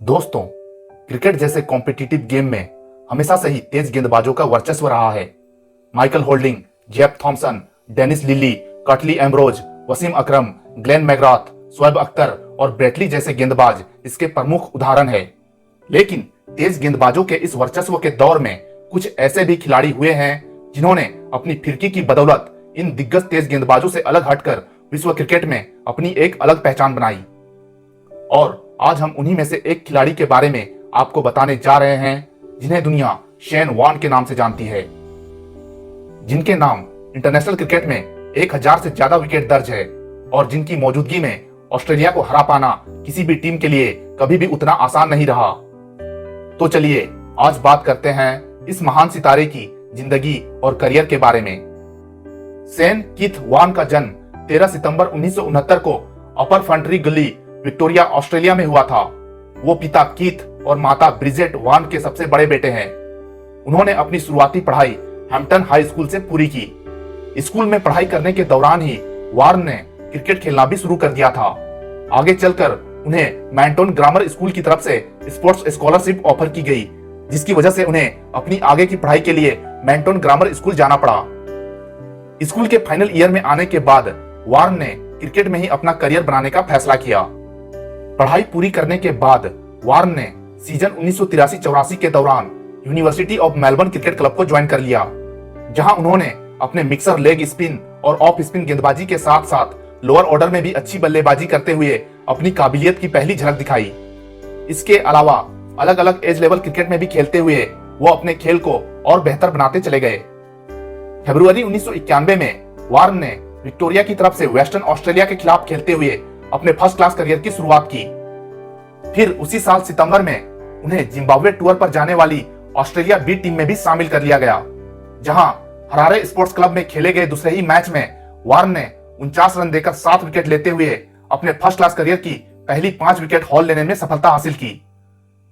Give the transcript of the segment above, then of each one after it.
दोस्तों, क्रिकेट जैसे competitive game में हमेशा से ही तेज गेंदबाजों का वर्चस्व रहा है। Michael Holding, Jeff Thomson, Dennis Lillee, Curtly Ambrose, Wasim Akram, Glenn McGrath, Shoaib Akhtar और ब्रेटली जैसे गेंदबाज इसके प्रमुख उदाहरण है। लेकिन तेज गेंदबाजों के इस वर्चस्व के दौर में कुछ ऐसे भी खिलाड़ी हुए हैं जिन्होंने अपनी फिरकी की बदौलत इन दिग्गज तेज गेंदबाजों से अलग हटकर विश्व क्रिकेट में अपनी एक अलग पहचान बनाई। और आज हम उन्हीं में से एक खिलाड़ी के बारे में आपको बताने जा रहे हैं जिन्हें दुनिया शेन वॉर्न के नाम से जानती है, जिनके नाम इंटरनेशनल क्रिकेट में 1000 से ज्यादा विकेट दर्ज है और जिनकी मौजूदगी में ऑस्ट्रेलिया को हरा पाना किसी भी टीम के लिए कभी भी उतना आसान नहीं रहा। तो चलिए आज बात करते हैं इस महान सितारे की जिंदगी और करियर के बारे में। शेन कीथ वॉर्न का जन्म 13 सितंबर 1969 को अपर फंट्री गली, विक्टोरिया, ऑस्ट्रेलिया में हुआ था। वो पिता कीथ और माता ब्रिजेट वॉर्न के सबसे बड़े बेटे हैं। उन्होंने अपनी शुरुआती पढ़ाई हैम्पटन हाई स्कूल से पूरी की। स्कूल में पढ़ाई करने के दौरान ही वॉर्न ने क्रिकेट खेलना भी शुरू कर दिया था। आगे चलकर उन्हें मैंटोन ग्रामर स्कूल की तरफ से स्पोर्ट्स स्कॉलरशिप ऑफर की गई, जिसकी वजह से उन्हें अपनी आगे की पढ़ाई के लिए मैंटोन ग्रामर स्कूल जाना पड़ा। स्कूल के फाइनल ईयर में आने के बाद वॉर्न ने क्रिकेट में ही अपना करियर बनाने का फैसला किया। पढ़ाई पूरी करने के बाद वॉर्न ने सीजन 1983-84 के दौरान university of Melbourne cricket club को ज्वाइन कर लिया, जहां उन्होंने अपने मिक्सर लेग स्पिन और ऑफ स्पिन गेंदबाजी के साथ साथ लोअर ऑर्डर में भी अच्छी बल्लेबाजी करते हुए अपनी काबिलियत की पहली झलक दिखाई। इसके अलावा अलग अलग एज लेवल क्रिकेट में भी खेलते हुए वो अपने खेल को और बेहतर बनाते चले गए। फरवरी 1991 में वॉर्न ने विक्टोरिया की तरफ से वेस्टर्न ऑस्ट्रेलिया के खिलाफ खेलते हुए अपने फर्स्ट क्लास करियर की शुरुआत की। फिर उसी साल सितंबर में उन्हें जिम्बाब्वे टूर पर जाने वाली ऑस्ट्रेलिया बी टीम में भी शामिल कर लिया गया, जहां हरारे स्पोर्ट्स क्लब में खेले गए दूसरे ही मैच में वॉर्न ने 49 रन देकर 7 विकेट लेते हुए अपने फर्स्ट क्लास करियर की पहली 5 विकेट हॉल लेने में सफलता हासिल की,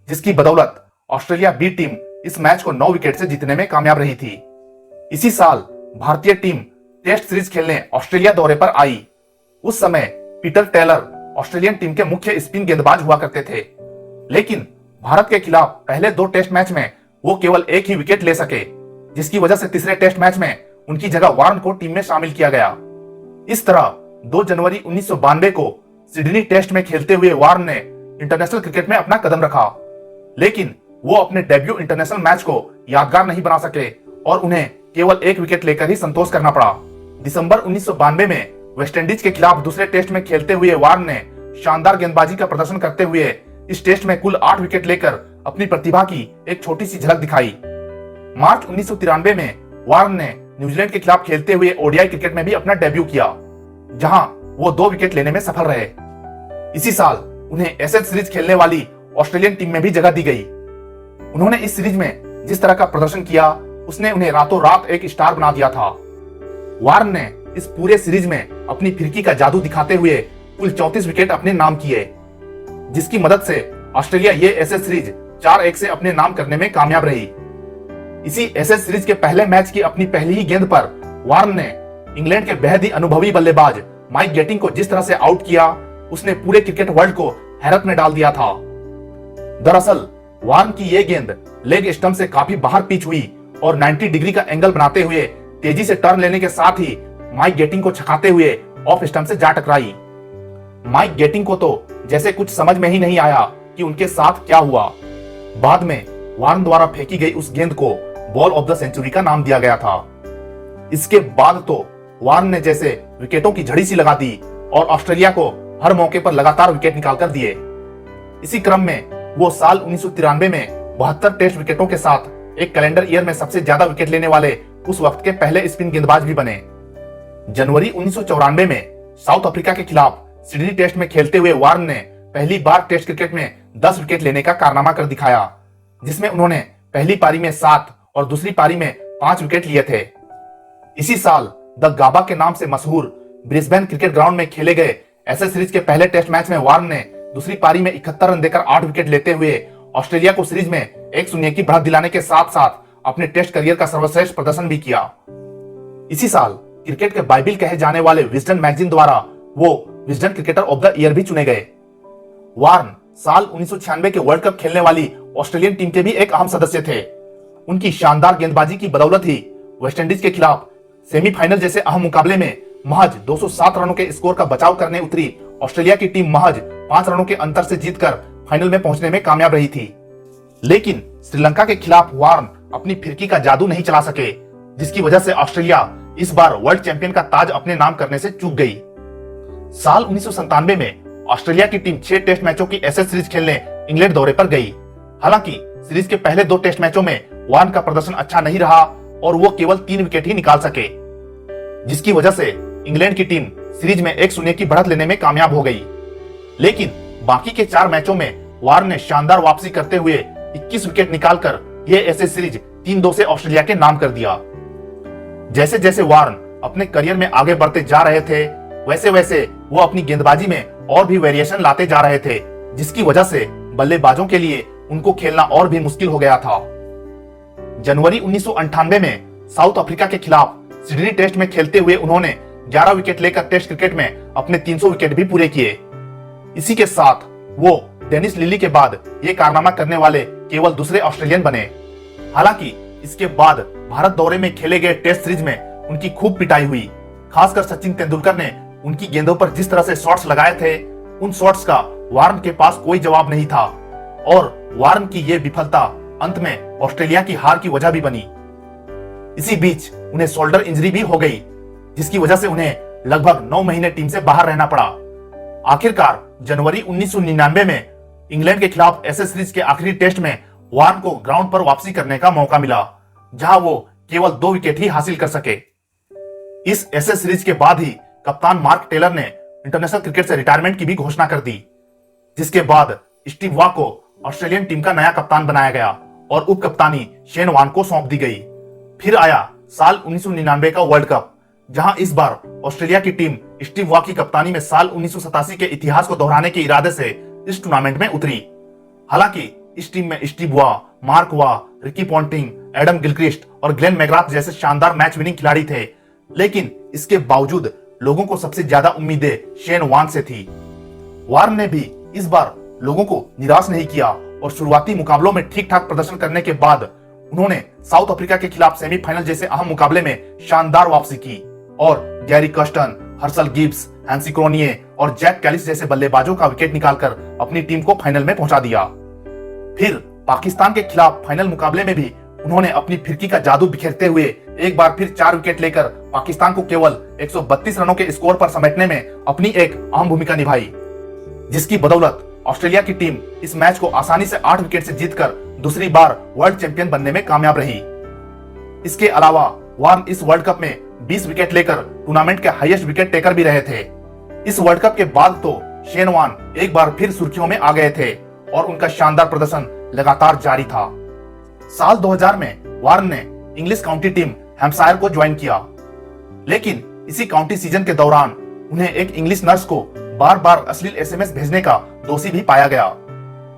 जिसकी बदौलत ऑस्ट्रेलिया बी टीम इस मैच को 9 विकेट से जीतने में कामयाब रही थी। इसी साल भारतीय टीम टेस्ट सीरीज खेलने ऑस्ट्रेलिया दौरे पर आई। उस समय पीटर टेलर ऑस्ट्रेलियन टीम के मुख्य स्पिन गेंदबाज हुआ करते थे, लेकिन भारत के खिलाफ पहले 2 टेस्ट मैच में वो केवल 1 ही विकेट ले सके, जिसकी वजह से तीसरे टेस्ट मैच में उनकी जगह वॉर्न को टीम में शामिल किया गया। इस तरह 2 जनवरी 1992 को सिडनी टेस्ट में खेलते हुए वॉर्न ने इंटरनेशनल क्रिकेट में अपना कदम रखा, लेकिन वो अपने डेब्यू इंटरनेशनल मैच को यादगार नहीं बना सके और उन्हें केवल 1 विकेट लेकर ही संतोष करना पड़ा। दिसंबर 1992 में वेस्टइंडीज के खिलाफ दूसरे टेस्ट में खेलते हुए वॉर्न ने शानदार गेंदबाजी का प्रदर्शन करते हुए इस टेस्ट में कुल 8 विकेट लेकर अपनी प्रतिभा की एक छोटी सी झलक दिखाई। मार्च 1993 में वॉर्न ने न्यूजीलैंड के खिलाफ खेलते हुए ओडीआई क्रिकेट में भी अपना डेब्यू किया, जहां वो 2 विकेट लेने में सफल रहे। इसी साल उन्हें एशेज सीरीज खेलने वाली ऑस्ट्रेलियन टीम में भी जगह दी गई। उन्होंने इस सीरीज में जिस तरह का प्रदर्शन किया, उसने उन्हें रातों रात एक स्टार बना दिया था। वॉर्न ने इस पूरे सीरीज में अपनी फिरकी का जादू दिखाते हुए कुल 34 विकेट अपने नाम किए, जिसकी मदद से ऑस्ट्रेलिया ये एशेज सीरीज 4-1 से अपने नाम करने में कामयाब रही। इसी एशेज सीरीज के पहले मैच की अपनी पहली ही गेंद पर वॉर्न ने इंग्लैंड के बेहद ही अनुभवी बल्लेबाज माइक गेटिंग को जिस तरह से आउट किया, उसने पूरे क्रिकेट वर्ल्ड को हैरत में डाल दिया था। दरअसल वॉर्न की ये गेंद लेग स्टंप से काफी बाहर पिच हुई और 90 डिग्री का एंगल बनाते हुए तेजी से टर्न लेने के साथ ही माइक गेटिंग को छकाते हुए ऑफ स्टंप से जा टकराई। माइक गेटिंग को तो जैसे कुछ समझ में ही नहीं आया कि उनके साथ क्या हुआ। बाद में वॉर्न द्वारा फेंकी गई उस गेंद को बॉल ऑफ द सेंचुरी का नाम दिया गया था। इसके बाद तो वॉर्न ने जैसे विकेटों की झड़ी सी लगा दी और ऑस्ट्रेलिया को हर मौके पर लगातार विकेट निकाल कर दिए। इसी क्रम में वो साल 1993 में 72 टेस्ट विकेटों के साथ एक कैलेंडर ईयर में सबसे ज्यादा विकेट लेने वाले उस वक्त के पहले स्पिन गेंदबाज भी बने। जनवरी 1994 में साउथ अफ्रीका के खिलाफ सिडनी टेस्ट में खेलते हुए वॉर्न ने पहली बार टेस्ट क्रिकेट में 10 विकेट लेने का कारनामा कर दिखाया, जिसमें उन्होंने पहली पारी में 7 और दूसरी पारी में 5 विकेट लिए थे। इसी साल द गाबा के नाम से मशहूर ब्रिस्बेन क्रिकेट ग्राउंड में खेले गए एशेज सीरीज के पहले टेस्ट मैच में वॉर्न ने दूसरी पारी में 71 रन देकर 8 विकेट लेते हुए ऑस्ट्रेलिया को सीरीज में 1-0 की बढ़त दिलाने के साथ साथ अपने टेस्ट करियर का सर्वश्रेष्ठ प्रदर्शन भी किया। इसी साल क्रिकेट के बाइबिल कहे जाने वाले विजडन मैगजीन द्वारा वो Wisden cricketer of the year भी चुने गए। वॉर्न साल 1996 के वर्ल्ड कप खेलने वाली ऑस्ट्रेलियन टीम के भी एक अहम सदस्य थे। उनकी शानदार गेंदबाजी की बदौलत ही वेस्टइंडीज के खिलाफ सेमीफाइनल जैसे अहम मुकाबले में महज 207 रनों के स्कोर का बचाव करने उतरी ऑस्ट्रेलिया की टीम महज 5 रनों के अंतर से जीतकर फाइनल में पहुंचने में कामयाब रही थी। लेकिन श्रीलंका के खिलाफ वार्न अपनी फिरकी का जादू नहीं चला सके, जिसकी वजह से ऑस्ट्रेलिया इस बार वर्ल्ड चैंपियन का ताज अपने नाम करने से चूक गई। साल 1997 में ऑस्ट्रेलिया की टीम 6 टेस्ट मैचों की एसएस सीरीज खेलने इंग्लैंड दौरे पर गई। हालांकि सीरीज के पहले 2 टेस्ट मैचों में वार्न का प्रदर्शन अच्छा नहीं रहा और वो केवल 3 विकेट ही निकाल सके, जिसकी वजह से इंग्लैंड की टीम सीरीज में 1-0 की बढ़त लेने में कामयाब हो गई। लेकिन बाकी के 4 मैचों में वार्न ने शानदार वापसी करते हुए 21 विकेट निकालकर यह एसएस सीरीज 3-2 से ऑस्ट्रेलिया के नाम कर दिया। जैसे जैसे वार्न अपने करियर में आगे बढ़ते जा रहे थे, वैसे वैसे वो अपनी गेंदबाजी में और भी वेरिएशन लाते जा रहे थे, जिसकी वजह से बल्लेबाजों के लिए उनको खेलना और भी मुश्किल हो गया था। जनवरी 1998 में साउथ अफ्रीका के खिलाफ सिडनी टेस्ट में खेलते हुए उन्होंने 11 विकेट लेकर टेस्ट क्रिकेट में अपने 300 विकेट भी पूरे किए। इसी के साथ वो डेनिस लिली के बाद ये कारनामा करने वाले केवल दूसरे ऑस्ट्रेलियन बने। हालांकि इसके बाद भारत दौरे में खेले गए टेस्ट सीरीज में उनकी खूब पिटाई हुई। खासकर सचिन तेंदुलकर ने उनकी गेंदों पर जिस तरह से शॉट्स लगाए थे, उन शॉट्स का वार्न के पास कोई जवाब नहीं था और वार्न की ये विफलता अंत में ऑस्ट्रेलिया की हार की वजह भी बनी। इसी बीच उन्हें शोल्डर इंजरी भी हो गई, जिसकी वजह से उन्हें लगभग 9 महीने टीम से बाहर रहना पड़ा। आखिरकार जनवरी 1999 में इंग्लैंड के खिलाफ एसएस सीरीज के आखिरी टेस्ट में वार्न को ग्राउंड पर वापसी करने का मौका मिला, जहां वो केवल 2 विकेट ही हासिल कर सके। इस एसएस सीरीज के बाद ही कप्तान मार्क टेलर ने इंटरनेशनल क्रिकेट से रिटायरमेंट की भी घोषणा कर दी, जिसके बाद स्टीव वॉ को ऑस्ट्रेलियन टीम का नया कप्तान बनाया गया और उप कप्तानी शेन वॉर्न को सौंप दी गई। फिर आया साल 1999 का वर्ल्ड कप, जहां इस बार ऑस्ट्रेलिया की टीम स्टीव वॉ की कप्तानी में साल 1987 के इतिहास को दोहराने के इरादे से इस टूर्नामेंट में उतरी। हालांकि इस टीम में Steve Waugh, mark Waugh, Ricky Ponting, Adam Gilchrist और ग्लेन मैकग्राथ जैसे शानदार मैच विनिंग खिलाड़ी थे, लेकिन इसके बावजूद लोगों को सबसे ज्यादा उम्मीदें शेन वॉर्न से थी। वॉर्न ने भी इस बार लोगों को निराश नहीं किया और शुरुआती मुकाबलों में ठीक ठाक प्रदर्शन करने के बाद उन्होंने साउथ अफ्रीका के खिलाफ सेमीफाइनल जैसे अहम मुकाबले में शानदार वापसी की और गैरी कर्स्टन, हर्सल गिब्स, हैंसी क्रोनिये और जैक कैलिस जैसे बल्लेबाजों का विकेट निकालकर अपनी टीम को फाइनल में पहुंचा दिया। फिर पाकिस्तान के खिलाफ फाइनल मुकाबले में भी उन्होंने अपनी फिरकी का जादू बिखेरते हुए एक बार फिर 4 विकेट लेकर पाकिस्तान को केवल 132 रनों के स्कोर पर समेटने में अपनी एक अहम भूमिका निभाई, जिसकी बदौलत ऑस्ट्रेलिया की टीम इस मैच को आसानी से 8 विकेट से जीतकर दूसरी बार वर्ल्ड चैंपियन बनने में कामयाब रही। इसके अलावा वॉर्न इस वर्ल्ड कप में 20 विकेट लेकर टूर्नामेंट के हाईएस्ट विकेट टेकर भी रहे थे। इस वर्ल्ड कप के बाद तो शेन वॉर्न एक बार फिर सुर्खियों में आ गए थे और उनका शानदार प्रदर्शन लगातार जारी था। साल 2000 में वॉर्न ने इंग्लिश काउंटी टीम हैम्पशायर को ज्वाइन किया, लेकिन इसी काउंटी सीजन के दौरान उन्हें एक इंग्लिश नर्स को बार बार अश्लील एसएमएस भेजने का दोषी भी पाया गया,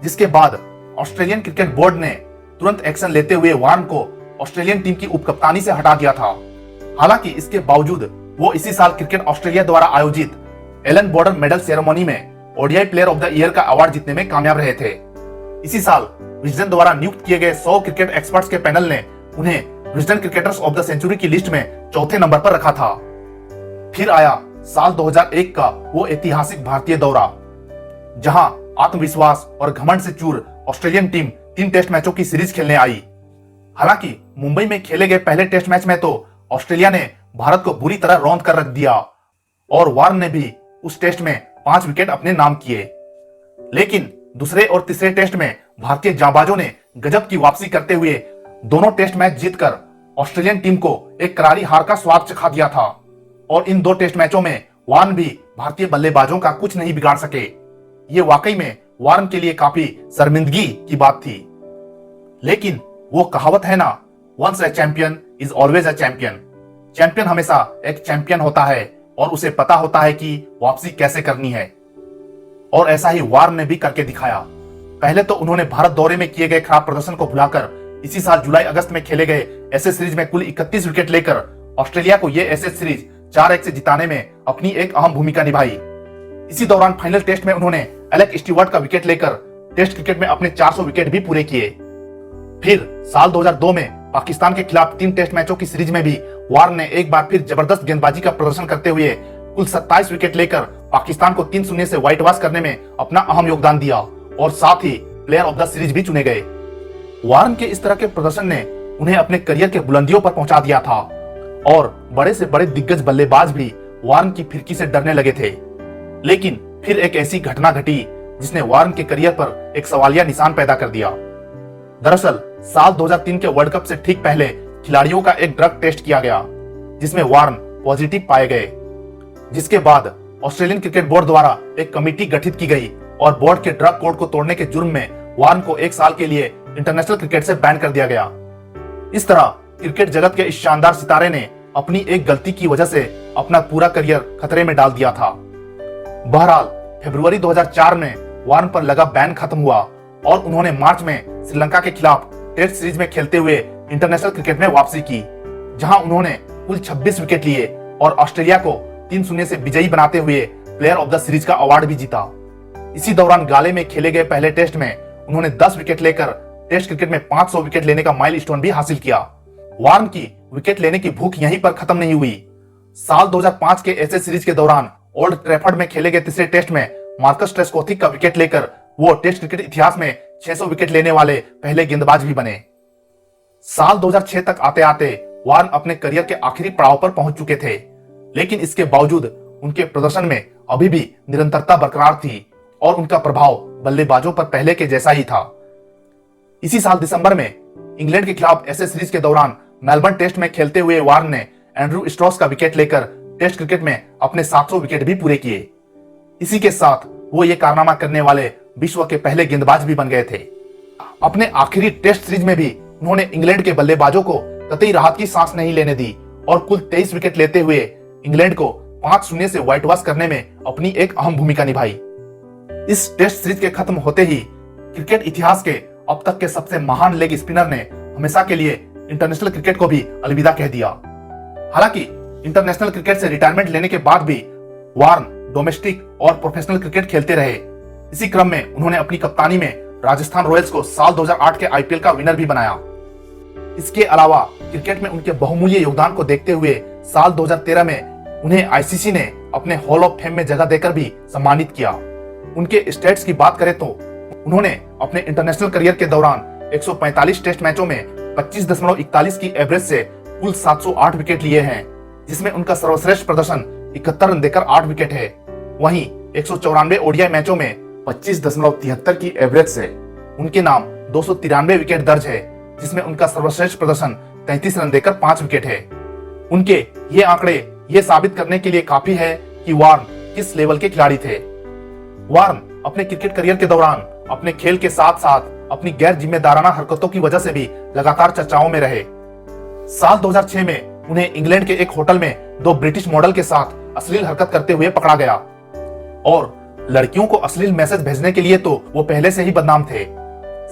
जिसके बाद ऑस्ट्रेलियन क्रिकेट बोर्ड ने तुरंत एक्शन लेते हुए वॉर्न को ऑस्ट्रेलियन टीम की उपकप्तानी से हटा दिया था। हालांकि इसके बावजूद वो इसी साल क्रिकेट ऑस्ट्रेलिया द्वारा आयोजित एलन बॉर्डर मेडल सेरेमनी में ODI player of the year का अवार्ड जीतने में कामयाब रहे थे। इसी साल विजडन द्वारा नियुक्त किए गए 100 क्रिकेट एक्सपर्ट्स के पैनल ने उन्हें Wisden cricketers of the century की लिस्ट में चौथे नंबर पर रखा था। फिर आया साल 2001 का वो ऐतिहासिक भारतीय दौरा, जहां आत्मविश्वास और घमंड से चूर ऑस्ट्रेलियन टीम 3 टेस्ट मैचों की सीरीज खेलने आई। हालांकि मुंबई में खेले गए पहले टेस्ट मैच में तो ऑस्ट्रेलिया ने भारत को बुरी तरह रौंद कर रख दिया और वॉर्न ने भी उस टेस्ट में 5 विकेट अपने नाम किए। लेकिन दूसरे और तीसरे टेस्ट में भारतीय जांबाजों ने गजब की वापसी करते हुए दोनों टेस्ट मैच जीतकर ऑस्ट्रेलियन टीम को एक करारी हार का स्वाद चखा दिया था और इन 2 टेस्ट मैचों में वॉर्न भी भारतीय बल्लेबाजों का कुछ नहीं बिगाड़ सके। ये वाकई में वॉर्न के लिए काफी शर्मिंदगी की बात थी। लेकिन वो कहावत है ना, once a champion is always a champion. Champion हमेशा एक चैंपियन होता है और उसे पता होता है कि वापसी कैसे करनी है, और ऐसा ही वॉर्न ने भी करके दिखाया। पहले तो उन्होंने भारत दौरे में किए गए खराब प्रदर्शन को भुलाकर इसी साल जुलाई अगस्त में खेले गए एसएस सीरीज में कुल 31 विकेट लेकर ऑस्ट्रेलिया को यह एसएस सीरीज 4-1 से जिताने में अपनी एक अहम भूमिका निभाई। इसी दौरान फाइनल टेस्ट में उन्होंने एलेक स्टीवर्ट का विकेट लेकर टेस्ट क्रिकेट में अपने 400 विकेट भी पूरे किए। फिर साल 2002 में पाकिस्तान के खिलाफ 3 टेस्ट मैचों की सीरीज में भी वार्न ने एक बार फिर जबरदस्त गेंदबाजी का प्रदर्शन करते हुए कुल 27 विकेट लेकर पाकिस्तान को 3-0 से व्हाइट वॉश करने में अपना अहम योगदान दिया और साथ ही प्लेयर ऑफ द सीरीज भी चुने गए। वार्न के इस तरह के प्रदर्शन ने उन्हें अपने करियर के बुलंदियों पर पहुंचा दिया था और बड़े से बड़े दिग्गज बल्लेबाज भी वार्न की फिरकी से डरने लगे थे। लेकिन फिर एक ऐसी घटना घटी जिसने वार्न के करियर पर एक सवालिया निशान पैदा कर दिया। दरअसल साल 2003 के वर्ल्ड कप से ठीक पहले खिलाड़ियों का एक ड्रग टेस्ट किया गया जिसमें वार्न पॉजिटिव पाए गए, जिसके बाद ऑस्ट्रेलियन क्रिकेट बोर्ड द्वारा एक कमेटी गठित की गई और बोर्ड के ड्रग कोड को तोड़ने के जुर्म में वार्न को 1 साल के लिए इंटरनेशनल क्रिकेट से बैन कर दिया गया। इस तरह क्रिकेट जगत के इस शानदार सितारे ने अपनी एक गलती की वजह से अपना पूरा करियर खतरे में डाल दिया था। बहरहाल फरवरी 2004 में वार्न पर लगा बैन खत्म हुआ और उन्होंने मार्च में श्रीलंका के खिलाफ टेस्ट सीरीज में खेलते हुए इंटरनेशनल क्रिकेट में वापसी की, जहां उन्होंने कुल 26 विकेट लिए और ऑस्ट्रेलिया को 3-0 से विजयी बनाते हुए प्लेयर ऑफ द सीरीज का अवार्ड भी जीता। इसी दौरान गाले में खेले गए पहले टेस्ट में उन्होंने 10 विकेट लेकर टेस्ट क्रिकेट में 500 विकेट लेने का माइलस्टोन भी हासिल किया। वार्न की विकेट लेने की भूख यहीं पर खत्म नहीं हुई। साल 2005 के एशेज सीरीज के दौरान ओल्ड ट्रैफर्ड में खेले गए तीसरे टेस्ट में मार्कस ट्रेस्कोथिक का विकेट लेकर वो टेस्ट क्रिकेट इतिहास में 600 विकेट लेने वाले पहले गेंदबाज भी बने। साल 2006 तक आते आते वार्न अपने करियर के आखिरी पड़ाव पर पहुंच चुके थे, लेकिन इसके बावजूद उनके प्रदर्शन में अभी भी निरंतरता बरकरार थी और उनका प्रभाव बल्लेबाजों पर पहले के जैसा ही था। इसी साल दिसंबर में इंग्लैंड के खिलाफ एशेज सीरीज के दौरान मेलबर्न टेस्ट में खेलते हुए वार्न ने एंड्रू स्ट्रॉस का विकेट लेकर टेस्ट क्रिकेट में अपने 700 विकेट भी पूरे किए। इसी के साथ वो ये कारनामा करने वाले विश्व के पहले गेंदबाज भी बन गए थे। अपने आखिरी टेस्ट सीरीज में भी उन्होंने इंग्लैंड के बल्लेबाजों को कतई राहत की सांस नहीं लेने दी और कुल 23 विकेट लेते हुए इंग्लैंड को 5-0 से व्हाइट वॉश करने में अपनी एक अहम भूमिका निभाई। इस टेस्ट सीरीज के खत्म होते ही क्रिकेट इतिहास के अब तक के सबसे महान लेग स्पिनर ने हमेशा के लिए इंटरनेशनल क्रिकेट को भी अलविदा कह दिया। हालांकि इंटरनेशनल क्रिकेट से रिटायरमेंट लेने के बाद भी वार्न डोमेस्टिक और प्रोफेशनल क्रिकेट खेलते रहे। इसी क्रम में उन्होंने अपनी कप्तानी में राजस्थान रॉयल्स को साल 2008 के आईपीएल का विनर भी बनाया। इसके अलावा क्रिकेट में उनके बहुमूल्य योगदान को देखते हुए साल 2013 में उन्हें आईसीसी ने अपने हॉल ऑफ फेम में जगह देकर भी सम्मानित किया। उनके स्टैट्स की बात करें तो उन्होंने अपने इंटरनेशनल करियर के दौरान 145 टेस्ट मैचों में 25.41 की एवरेज से कुल 708 विकेट लिए हैं, जिसमें उनका सर्वश्रेष्ठ प्रदर्शन 71 रन देकर 8 विकेट है। वहीं 194 ओडीआई मैचों में 25.73 की एवरेज से उनके नाम 293 विकेट दर्ज है, जिसमें उनका सर्वश्रेष्ठ प्रदर्शन 33 रन देकर 5 विकेट है। उनके ये आंकड़े ये साबित करने के लिए काफी है कि वार्न किस लेवल के खिलाड़ी थे। वार्न अपने क्रिकेट करियर के दौरान अपने खेल के साथ साथ अपनी गैर जिम्मेदाराना हरकतों की वजह से भी लगातार चर्चाओं में रहे। साल 2006 में उन्हें इंग्लैंड के एक होटल में 2 ब्रिटिश मॉडल के साथ अश्लील हरकत करते हुए पकड़ा गया और लड़कियों को अश्लील मैसेज भेजने के लिए तो वो पहले से ही बदनाम थे।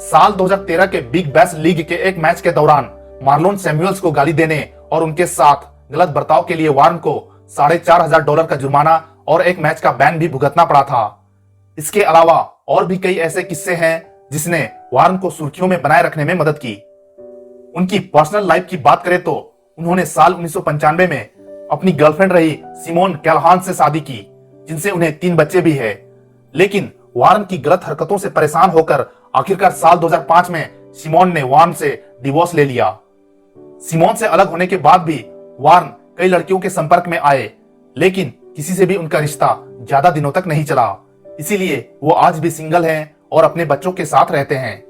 साल 2013 के बिग बैश लीग के एक मैच के दौरान मार्लोन सैमुअल्स को गाली देने और उनके साथ गलत बर्ताव के लिए वार्न को $4,500 का जुर्माना और एक मैच का बैन भी भुगतना पड़ा था। इसके अलावा और भी कई ऐसे किस्से हैं जिसने वार्न को सुर्खियों में बनाए रखने में मदद की। उनकी पर्सनल लाइफ की बात करें तो उन्होंने साल 1995 में अपनी गर्लफ्रेंड रही सिमोन कैलहान से शादी की, जिनसे उन्हें 3 बच्चे भी हैं। लेकिन वार्न की गलत हरकतों से परेशान होकर आखिरकार साल 2005 में सिमोन ने वार्न से डिवोर्स ले लिया। सिमोन से अलग होने के बाद भी वार्न कई लड़कियों के संपर्क में आए, लेकिन किसी से भी उनका रिश्ता ज्यादा दिनों तक नहीं चला। इसीलिए वो आज भी सिंगल हैं और अपने बच्चों के साथ रहते हैं।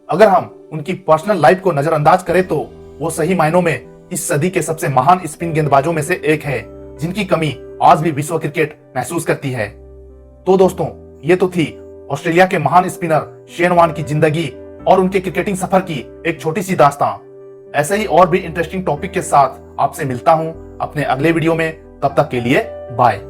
अगर हम उनकी पर्सनल लाइफ को नजरअंदाज करें तो वो सही मायनों में इस सदी के सबसे महान स्पिन गेंदबाजों में से एक है, जिनकी कमी आज भी विश्व क्रिकेट महसूस करती है। तो दोस्तों, ये तो थी ऑस्ट्रेलिया के महान स्पिनर शेन वॉर्न की जिंदगी और उनके क्रिकेटिंग सफर की एक छोटी सी दास्तां। ऐसे ही और भी इंटरेस्टिंग टॉपिक के साथ आपसे मिलता हूं अपने अगले वीडियो में। तब तक के लिए बाय।